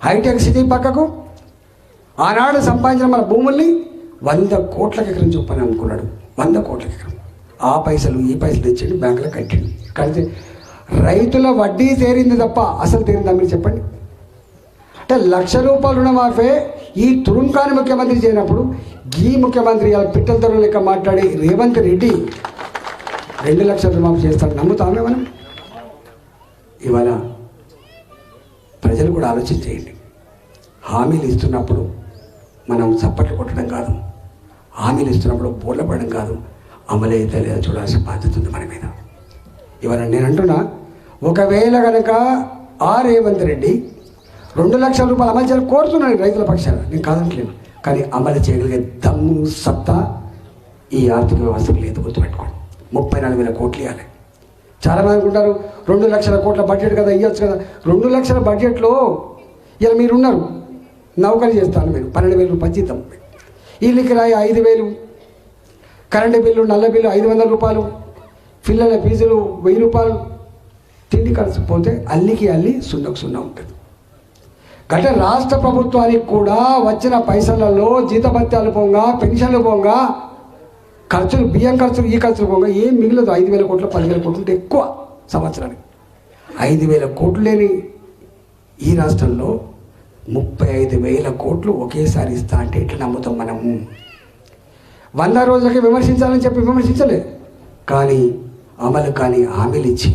Hitech city పక్కకు ఆనాడు సంపాదించిన మన భూముల్ని 100 కోట్ల ఎకరం చొప్పున అమ్ముకున్నాడు. 100 కోట్ల ఎకరం. ఆ పైసలు ఈ పైసలు తెచ్చిండు, బ్యాంకులో కట్టిండు. కడితే రైతుల వడ్డీ తేరింది తప్ప అసలు తేరిందా మీరు చెప్పండి? అంటే ₹1,00,000 రుణమాఫీ ఈ తురుంకాని ముఖ్యమంత్రి చేయనప్పుడు ఈ ముఖ్యమంత్రి పిట్టల ధరలు లెక్క మాట్లాడి రేవంత్ రెడ్డి 2 లక్షల రుణమాఫీ చేస్తాడు. నమ్ముతామే మనం? ఇవాళ ప్రజలు కూడా ఆలోచన చేయండి. హామీలు ఇస్తున్నప్పుడు మనం చప్పట్లు కొట్టడం కాదు, హామీలు ఇస్తున్నప్పుడు బోర్ల పడడం కాదు, అమలైతే లేదా చూడాల్సిన బాధ్యత ఉంది మన మీద. ఇవాళ నేను అంటున్నా, ఒకవేళ కనుక రేవంత్ రెడ్డి 2 లక్షల రూపాయలు అమలు చేయాలని కోరుతున్నాను రైతుల పక్షాన, నేను కాదంటలేను. కానీ అమలు చేయగలిగే దమ్ము సత్తా ఈ ఆర్థిక వ్యవస్థకు లేదు. గుర్తుపెట్టుకోండి. 34,000 కోట్లు ఇవ్వాలి. చాలామంది అనుకుంటారు 2 లక్షల కోట్ల బడ్జెట్ కదా, ఇవ్వచ్చు కదా. 2 లక్షల బడ్జెట్లో ఇలా మీరున్నారు, నౌకరీ చేస్తాను మీరు 12,000 రూపాయలు జీతం, ఇల్లుకి రాయి 5,000, కరెంటు బిల్లు నల్ల బిల్లు 500 రూపాయలు, పిల్లల ఫీజులు 1000 రూపాయలు, తిండి ఖర్చు పోతే అల్లికి అల్లి 0 ఉంటుంది. గత రాష్ట్ర ప్రభుత్వానికి కూడా వచ్చిన పైసలలో జీతభత్యాలు పోగా, పెన్షన్లు పోగా, ఖర్చులు, బియ్యం ఖర్చులు, ఈ ఖర్చులు పోగా ఏం మిగిలదు. 5,000 కోట్లు 10,000 కోట్లు ఉంటే ఎక్కువ సంవత్సరానికి. 5,000 కోట్లు లేని ఈ రాష్ట్రంలో 35,000 కోట్లు ఒకేసారి ఇస్తా అంటే ఎట్లా నమ్ముతాం మనము? 100 రోజులకి విమర్శించాలని చెప్పి విమర్శించలే, కానీ అమలు కానీ హామీలు ఇచ్చి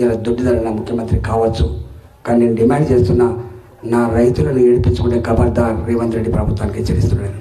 ఇలా దొడ్డిదల ముఖ్యమంత్రి కావచ్చు. కానీ నేను డిమాండ్ చేస్తున్నా, నా రైతులను ఏడిపించుకునే ఖబర్దార్ రేవంత్ రెడ్డి ప్రభుత్వానికి హెచ్చరిస్తున్నాను.